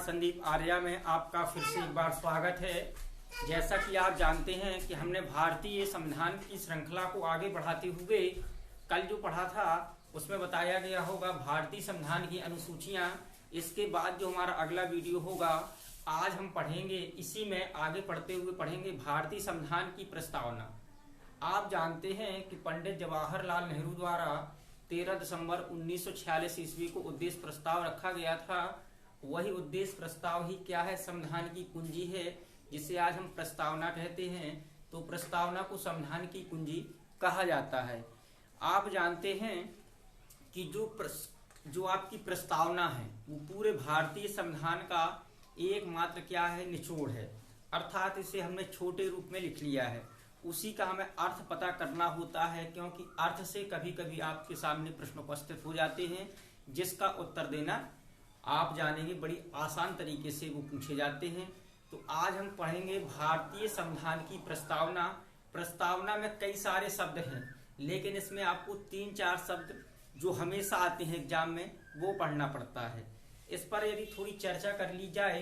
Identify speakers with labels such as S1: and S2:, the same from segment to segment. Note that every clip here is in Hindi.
S1: संदीप आर्या में आपका फिर से एक बार स्वागत है। जैसा कि आप जानते हैं कि हमने भारतीय संविधान की श्रृंखला को आगे बढ़ाते हुए कल जो पढ़ा था उसमें बताया गया होगा भारतीय संविधान की अनुसूचियां। इसके बाद जो हमारा अगला वीडियो होगा आज हम पढ़ेंगे, इसी में आगे पढ़ते हुए पढ़ेंगे भारतीय संविधान की प्रस्तावना। आप जानते हैं कि पंडित जवाहरलाल नेहरू द्वारा 13 दिसंबर 1946 ईस्वी को उद्देश्य प्रस्ताव रखा गया था। वही उद्देश्य प्रस्ताव ही क्या है, संविधान की कुंजी है, जिसे आज हम प्रस्तावना कहते हैं। तो प्रस्तावना को संविधान की कुंजी कहा जाता है। आप जानते हैं कि जो आपकी प्रस्तावना है वो पूरे भारतीय संविधान का एकमात्र क्या है, निचोड़ है। अर्थात इसे हमने छोटे रूप में लिख लिया है, उसी का हमें अर्थ पता करना होता है, क्योंकि अर्थ से कभी कभी आपके सामने प्रश्न उपस्थित हो जाते हैं जिसका उत्तर देना आप जानेंगे बड़ी आसान तरीके से वो पूछे जाते हैं। तो आज हम पढ़ेंगे भारतीय संविधान की प्रस्तावना। प्रस्तावना में कई सारे शब्द हैं, लेकिन इसमें आपको 3-4 शब्द जो हमेशा आते हैं एग्जाम में वो पढ़ना पड़ता है। इस पर यदि थोड़ी चर्चा कर ली जाए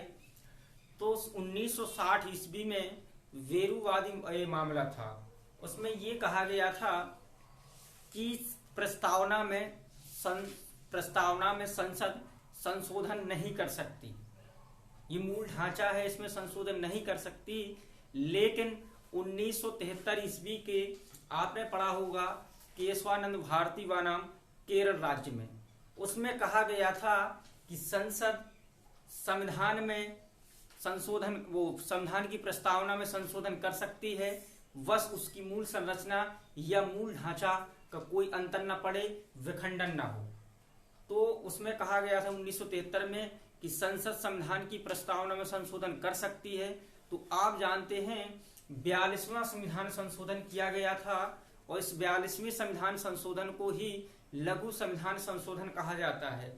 S1: तो 1960 ईस्वी में वेरुवादी मामला था। उसमें ये कहा गया था कि प्रस्तावना में संसद संशोधन नहीं कर सकती। ये मूल ढांचा है, इसमें संशोधन नहीं कर सकती। लेकिन 1973 ईस्वी के आपने पढ़ा होगा केशवानंद भारती बनाम केरल राज्य में, उसमें कहा गया था कि संसद संविधान में संशोधन, वो संविधान की प्रस्तावना में संशोधन कर सकती है, बस उसकी मूल संरचना या मूल ढांचा का कोई अंतर न पड़े, विखंडन न हो। तो उसमें कहा गया था 1973 में कि संसद संविधान की प्रस्तावना में संशोधन कर सकती है। तो आप जानते हैं 42वां संविधान संशोधन किया गया था, और इस 42वें संविधान संशोधन को ही लघु संविधान संशोधन कहा जाता है,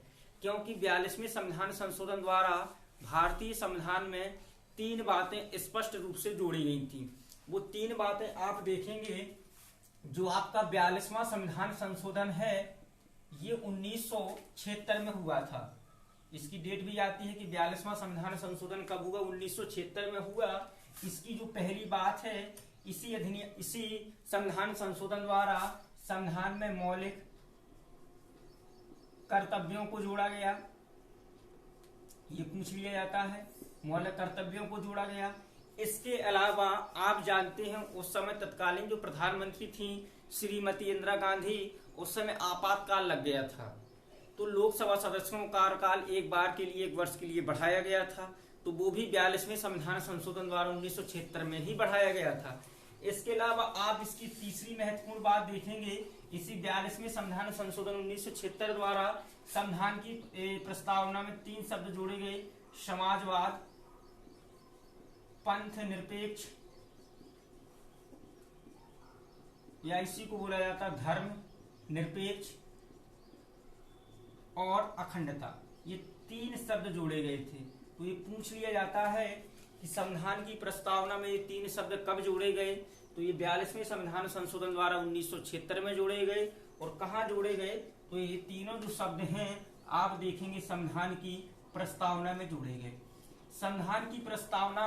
S1: क्योंकि 42वें संविधान संशोधन द्वारा भारतीय संविधान में 3 बातें स्पष्ट रूप से जोड़ी गई थी। वो 3 बातें आप देखेंगे। जो आपका 42वां संविधान संशोधन है ये 1976 में हुआ था। इसकी डेट भी आती है कि 42वां संविधान संशोधन कब हुआ, 1976 में हुआ। इसकी जो पहली बात है, इसी संविधान संशोधन द्वारा संविधान में मौलिक कर्तव्यों को जोड़ा गया। ये पूछ लिया जाता है, मौलिक कर्तव्यों को जोड़ा गया। इसके अलावा आप जानते हैं उस समय तत्कालीन जो प्रधानमंत्री थी श्रीमती इंदिरा गांधी, उस समय आपातकाल लग गया था, तो लोकसभा सदस्यों का कार्यकाल एक बार के लिए 1 वर्ष के लिए बढ़ाया गया था। तो वो भी 42वें संविधान संशोधन द्वारा 1976 में ही बढ़ाया गया था। इसके अलावा आप इसकी तीसरी महत्वपूर्ण बात देखेंगे, इसी 42वें संविधान संशोधन 1976 द्वारा संविधान की प्रस्तावना में 3 शब्द जोड़े गए, समाजवाद, पंथ निरपेक्ष, या इसी को बोला जाता धर्म निरपेक्ष, और अखंडता। ये 3 शब्द जोड़े गए थे। तो ये पूछ लिया जाता है कि संविधान की प्रस्तावना में ये 3 शब्द कब जोड़े गए। तो ये 42वें संविधान संशोधन द्वारा 1976 में जोड़े गए। और कहाँ जोड़े गए, तो ये तीनों जो शब्द हैं आप देखेंगे संविधान की प्रस्तावना में जोड़े गए। संविधान की प्रस्तावना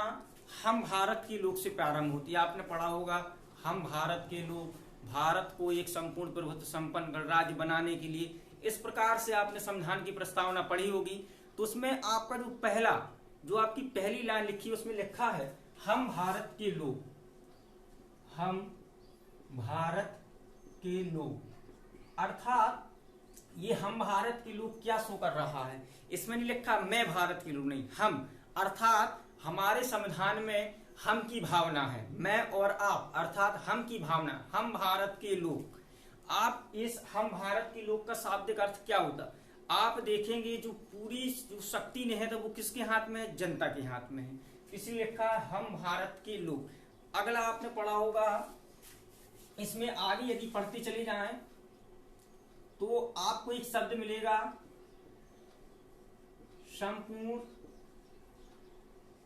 S1: हम भारत के लोग से प्रारंभ होती है। आपने पढ़ा होगा हम भारत के लोग, भारत को एक संपूर्ण प्रभुत्व संपन्न गणराज्य बनाने के लिए, इस प्रकार से आपने संविधान की प्रस्तावना पढ़ी होगी। तो उसमें आपका जो आपकी पहली लाइन लिखी है उसमें लिखा है हम भारत के लोग, हम भारत के लोग। अर्थात ये हम भारत के लोग क्या शो कर रहा है, इसमें नहीं लिखा मैं भारत के लोग, नहीं, हम। अर्थात हमारे संविधान में हम की भावना है, मैं और आप, अर्थात हम की भावना, हम भारत के लोग। आप इस हम भारत के लोग का शाब्दिक अर्थ क्या होता, आप देखेंगे जो पूरी जो शक्ति नहीं है तो वो किसके हाथ में है, जनता के हाथ में है, इसलिए लिखा है हम भारत के लोग। अगला आपने पढ़ा होगा, इसमें आगे यदि पढ़ते चले जाएं तो आपको एक शब्द मिलेगा संपूर्ण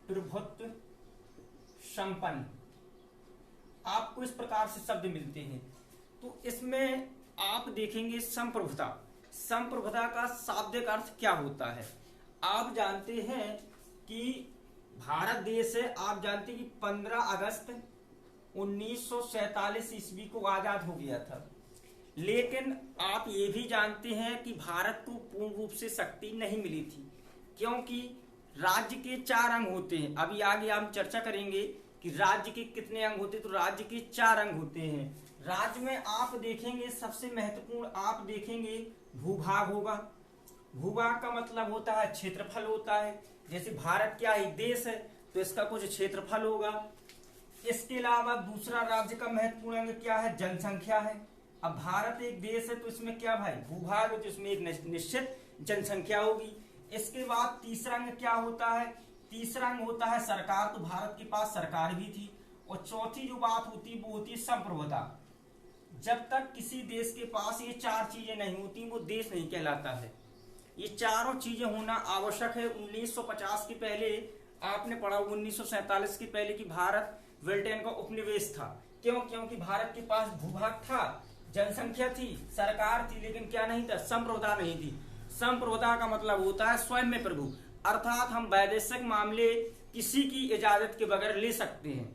S1: प्रभुत्व संपन्न। आपको इस प्रकार से शब्द मिलते हैं। तो इसमें आप देखेंगे संप्रभुता। संप्रभुता का शाब्दिक अर्थ क्या होता है। आप जानते हैं कि भारत देश है, आप जानते हैं कि 15 अगस्त 1947 ईस्वी को आजाद हो गया था। लेकिन आप ये भी जानते हैं कि भारत को पूर्ण रूप से शक्ति नहीं मिली थी, क्योंकि राज्य के 4 अंग होते हैं। अभी आगे हम चर्चा करेंगे कि राज्य के कितने अंग होते हैं। तो राज्य के 4 अंग होते हैं। राज्य में आप देखेंगे सबसे महत्वपूर्ण आप देखेंगे भूभाग होगा। भूभाग का मतलब होता है क्षेत्रफल होता है। जैसे भारत क्या एक देश है तो इसका कुछ क्षेत्रफल होगा। इसके अलावा दूसरा राज्य का महत्वपूर्ण अंग क्या है, जनसंख्या है। अब भारत एक देश है तो इसमें क्या भाई भूभाग है, तो इसमें एक निश्चित जनसंख्या होगी। इसके बाद तीसरा अंग क्या होता है, तीसरा अंग होता है सरकार। तो भारत के पास सरकार भी थी। और चौथी जो बात होती है वो होती है संप्रभुता। जब तक किसी देश के पास ये 4 चीजें नहीं होती वो देश नहीं कहलाता है। ये चारों चीजें होना आवश्यक है। 1950 के पहले आपने पढ़ा, 1947 के पहले कि भारत ब्रिटेन का उपनिवेश था। क्यों? क्योंकि भारत के पास भूभाग था, जनसंख्या थी, सरकार थी, लेकिन क्या नहीं था, संप्रभुता नहीं थी। संप्रभुता का मतलब होता है स्वयं में प्रभु, अर्थात हम वैदेशिक मामले किसी की इजाजत के बगैर ले सकते हैं।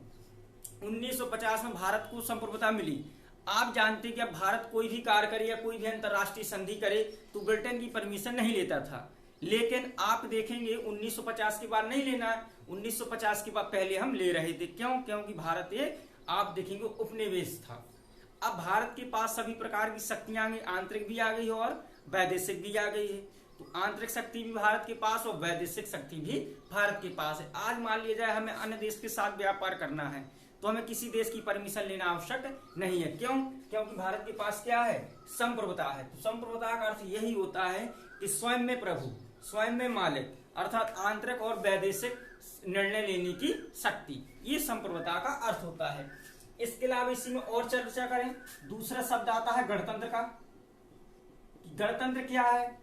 S1: 1950 में भारत को संप्रभुता मिली। आप जानते हैं कि अब भारत कोई भी कार्य करे या कोई भी अंतर्राष्ट्रीय संधि करे तो ब्रिटेन की परमिशन नहीं लेता था। लेकिन आप देखेंगे 1950 के बाद नहीं लेना है, 1950 के बाद पहले हम ले रहे थे। क्यों? क्योंकि भारत ये आप देखेंगे उपनिवेश था। अब भारत के पास सभी प्रकार की शक्तियां आ गई, आंतरिक भी आ गई और वैदेशिक भी आ गई है। तो आंतरिक शक्ति भी भारत के पास और वैदेशिक शक्ति भी भारत के पास है। आज मान लिया जाए हमें अन्य देश के साथ व्यापार करना है तो हमें किसी देश की परमिशन लेना आवश्यक नहीं है। क्यों? क्योंकि भारत के पास क्या है, संप्रभुता है। तो संप्रभुता का अर्थ यही होता है कि स्वयं में प्रभु, स्वयं में मालिक, अर्थात आंतरिक और वैदेशिक निर्णय लेने की शक्ति, ये संप्रभुता का अर्थ होता है। इसके अलावा इसी में और चर्चा करें, दूसरा शब्द आता है गणतंत्र का। गणतंत्र क्या है?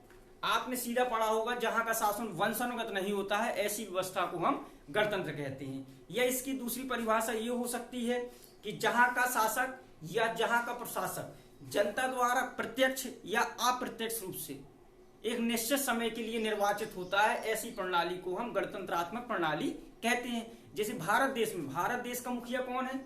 S1: आपने सीधा पढ़ा होगा, जहां का शासन वंशानुगत नहीं होता है ऐसी व्यवस्था को हम गणतंत्र कहते हैं। या इसकी दूसरी परिभाषा ये हो सकती है कि जहां का शासक या जहां का प्रशासक जनता द्वारा प्रत्यक्ष या अप्रत्यक्ष रूप से एक निश्चित समय के लिए निर्वाचित होता है, ऐसी प्रणाली को हम गणतंत्रात्मक प्रणाली कहते हैं। जैसे भारत देश में, भारत देश का मुखिया कौन है?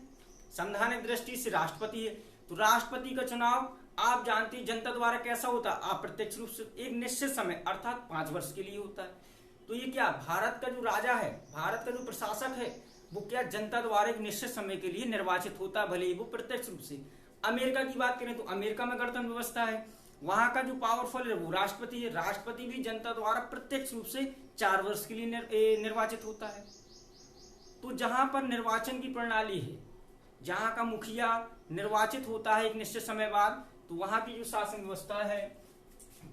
S1: संवैधानिक दृष्टि से राष्ट्रपति है। तो राष्ट्रपति का चुनाव आप जानते हैं जनता द्वारा कैसा होता है, अप्रत्यक्ष रूप से एक निश्चित समय अर्थात 5 वर्ष के लिए होता है। तो ये क्या, भारत का जो राजा है, भारत का जो प्रशासक है, वो क्या जनता द्वारा एक निश्चित समय के लिए निर्वाचित होता है, भले ही वो प्रत्यक्ष रूप से। अमेरिका की बात करें तो अमेरिका में गणतंत्र व्यवस्था है, वहां का जो पावरफुल है वो राष्ट्रपति है। राष्ट्रपति भी जनता द्वारा प्रत्यक्ष रूप से 4 वर्ष के लिए निर्वाचित होता है। तो जहां पर निर्वाचन की प्रणाली है, जहां का मुखिया निर्वाचित होता है एक निश्चित समय बाद, तो वहां की जो शासन व्यवस्था है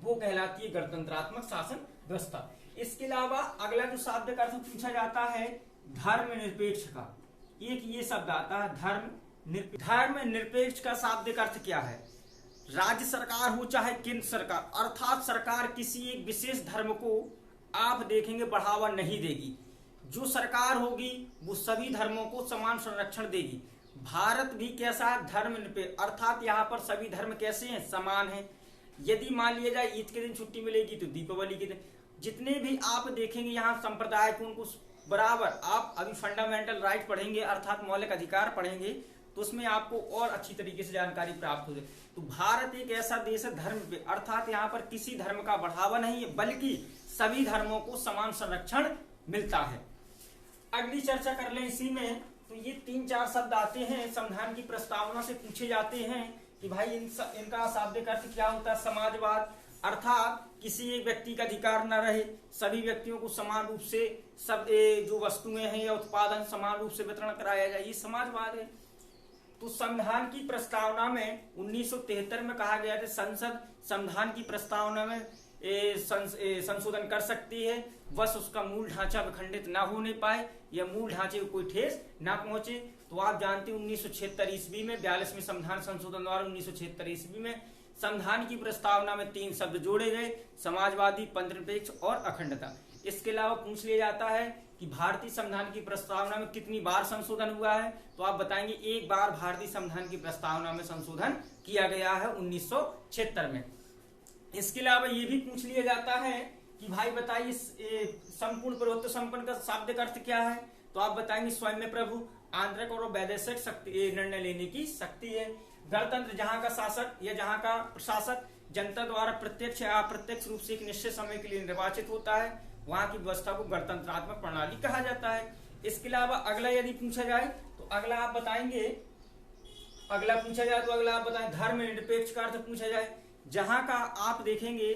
S1: वो कहलाती है गणतंत्रात्मक शासन व्यवस्था। इसके अलावा अगला जो शब्द का अर्थ पूछा जाता है धर्मनिरपेक्ष का, एक ये शब्द आता है धर्मनिरपेक्ष का शाब्दिक अर्थ क्या है? राज्य सरकार हो चाहे केंद्र सरकार, अर्थात सरकार किसी एक विशेष धर्म को आप देखेंगे बढ़ावा नहीं देगी। जो सरकार होगी वो सभी धर्मों को समान संरक्षण देगी। भारत भी कैसा है, धर्मनिरपेक्ष, अर्थात यहाँ पर सभी धर्म कैसे हैं, समान हैं। यदि मान लिया जाए ईद के दिन छुट्टी मिलेगी तो दीपावली के दिन, जितने भी आप देखेंगे यहाँ संप्रदाय को उनको बराबर, आप अभी फंडामेंटल राइट पढ़ेंगे अर्थात मौलिक अधिकार पढ़ेंगे तो उसमें आपको और अच्छी तरीके से जानकारी प्राप्त हो जाए। तो भारत एक ऐसा देश है धर्म पे, अर्थात यहाँ पर किसी धर्म का बढ़ावा नहीं है बल्कि सभी धर्मों को समान संरक्षण मिलता है। अगली चर्चा कर लें इसी में, तो ये 3-4 शब्द आते हैं संविधान की प्रस्तावना से पूछे जाते हैं कि भाई इनका शाब्दिक अर्थ क्या होता है? समाजवाद, अर्थात किसी एक व्यक्ति का अधिकार न रहे, सभी व्यक्तियों को समान रूप से सब जो वस्तुएं हैं या उत्पादन समान रूप से वितरण कराया जाए, ये समाजवाद है। तो संविधान की प्रस्तावना में 1973 में कहा गया कि संसद संविधान की प्रस्तावना में संशोधन कर सकती है, बस उसका मूल ढांचा विखंडित ना होने पाए या मूल ढांचे को कोई ठेस ना पहुंचे। तो आप जानते हैं 1976 ईस्वी में 42वें संविधान संशोधन द्वारा 1976 ईस्वी में संविधान की प्रस्तावना में 3 शब्द जोड़े गए, समाजवादी, पंथनिरपेक्ष और अखंडता। इसके अलावा पूछ लिया जाता है कि भारतीय संविधान की प्रस्तावना में कितनी बार संशोधन हुआ है, तो आप बताएंगे 1 बार भारतीय संविधान की प्रस्तावना में संशोधन किया गया है 1976 में। इसके अलावा ये भी पूछ लिया जाता है कि भाई बताइए संपूर्ण प्रभुत्व संपन्न का शाब्दिक अर्थ क्या है, तो आप बताएंगे स्वयं में प्रभु, आंतरिक और वैदेशिक शक्ति, निर्णय लेने की शक्ति है। गणतंत्र, जहां का शासक या जहां का प्रशासक जनता द्वारा प्रत्यक्ष या अप्रत्यक्ष रूप से एक निश्चित समय के लिए निर्वाचित होता है, वहां की व्यवस्था को गणतंत्रात्मक प्रणाली कहा जाता है। इसके अलावा अगला यदि पूछा जाए तो अगला आप बताएंगे, अगला आप बताएं धर्म निरपेक्ष का अर्थ पूछा जाए। जहां का आप देखेंगे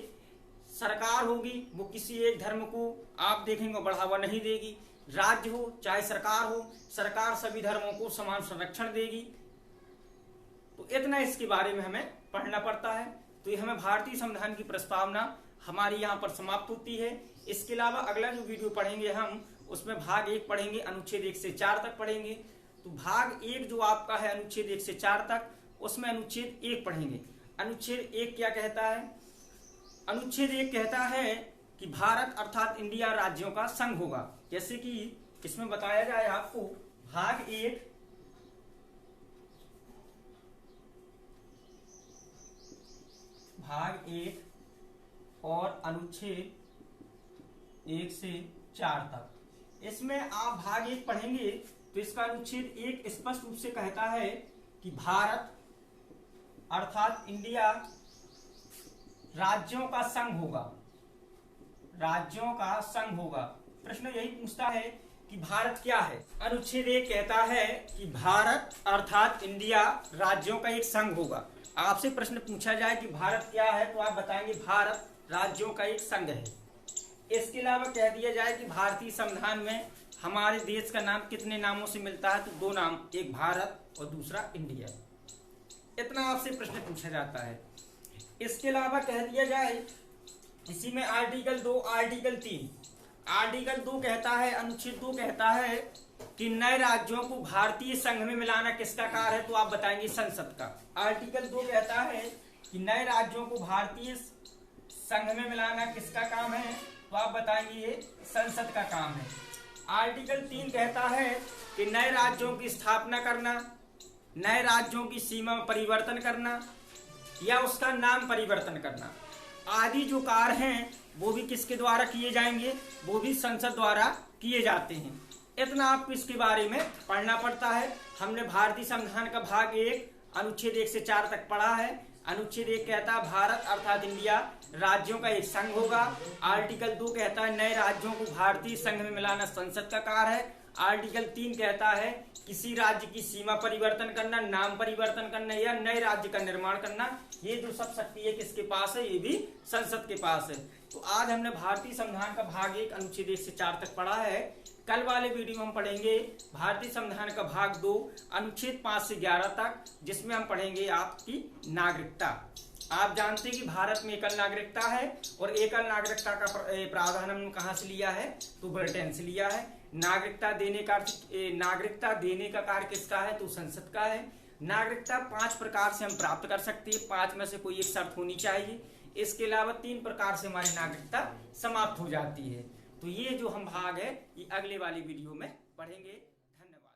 S1: सरकार होगी वो किसी एक धर्म को आप देखेंगे बढ़ावा नहीं देगी, राज्य हो चाहे सरकार हो, सरकार सभी धर्मों को समान संरक्षण देगी। तो इतना इसके बारे में हमें पढ़ना पड़ता है। तो ये हमें भारतीय संविधान की प्रस्तावना हमारी यहाँ पर समाप्त होती है। इसके अलावा अगला जो वीडियो पढ़ेंगे हम, उसमें भाग 1 पढ़ेंगे, अनुच्छेद 1 से 4 तक पढ़ेंगे। तो भाग 1 जो आपका है अनुच्छेद 1 से 4 तक, उसमें अनुच्छेद 1 पढ़ेंगे। अनुच्छेद 1 क्या कहता है? अनुच्छेद 1 कहता है कि भारत अर्थात इंडिया राज्यों का संघ होगा। जैसे कि इसमें बताया जाए आपको, भाग 1 और अनुच्छेद 1 से 4 तक, इसमें आप भाग 1 पढ़ेंगे तो इसका अनुच्छेद 1 स्पष्ट रूप से कहता है कि भारत अर्थात इंडिया राज्यों का संघ होगा, राज्यों का संघ होगा। प्रश्न यही पूछता है कि भारत क्या है। अनुच्छेद 1 कहता है कि भारत अर्थात इंडिया राज्यों का एक संघ होगा। आपसे प्रश्न पूछा जाए कि भारत क्या है, तो आप बताएंगे भारत राज्यों का एक संघ है। इसके अलावा कह दिया जाए कि भारतीय संविधान में हमारे देश का नाम कितने नामों से मिलता है, तो 2 नाम, एक भारत और दूसरा इंडिया। इतना आपसे प्रश्न पूछा जाता है। इसके अलावा कह दिया जाए इसी में आर्टिकल 2, आर्टिकल 3, आर्टिकल 2 कहता है, अनुच्छेद 2 कहता है कि नए राज्यों को भारतीय संघ में मिलाना किसका कार्य है, तो आप बताएंगे संसद का। आर्टिकल 2 कहता है कि नए राज्यों को भारतीय संघ में मिलाना किसका काम है, तो आप बताएंगे ये संसद का काम है। आर्टिकल 3 कहता है कि नए राज्यों की स्थापना करना, नए राज्यों की सीमा में परिवर्तन करना या उसका नाम परिवर्तन करना आदि जो कार्य हैं वो भी किसके द्वारा किए जाएंगे, वो भी संसद द्वारा किए जाते हैं। इतना आपको इसके बारे में पढ़ना पड़ता है। हमने भारतीय संविधान का भाग 1 अनुच्छेद 1 से 4 तक पढ़ा है। अनुच्छेद 1 कहता है भारत अर्थात इंडिया राज्यों का एक संघ होगा। आर्टिकल 2 कहता है नए राज्यों को भारतीय संघ में मिलाना संसद का कार्य है। आर्टिकल 3 कहता है किसी राज्य की सीमा परिवर्तन करना, नाम परिवर्तन करना या नए राज्य का निर्माण करना, ये जो सब शक्ति है किसके पास है, ये भी संसद के पास है। तो आज हमने भारतीय संविधान का भाग 1 अनुच्छेद 1 से 4 तक पढ़ा है। कल वाले वीडियो में हम पढ़ेंगे भारतीय संविधान का भाग 2 अनुच्छेद 5 से 11 तक, जिसमें हम पढ़ेंगे आपकी नागरिकता। आप जानते हैं कि भारत में एकल नागरिकता है और एकल नागरिकता का प्रावधान हमने कहां से लिया है, तो ब्रिटेन से लिया है। नागरिकता देने का कार्य किसका है, तो संसद का है। नागरिकता 5 प्रकार से हम प्राप्त कर सकते हैं, 5 में से कोई एक शर्त होनी चाहिए। इसके अलावा 3 प्रकार से हमारी नागरिकता समाप्त हो जाती है। तो ये जो हम भाग है ये अगले वाली वीडियो में पढ़ेंगे। धन्यवाद।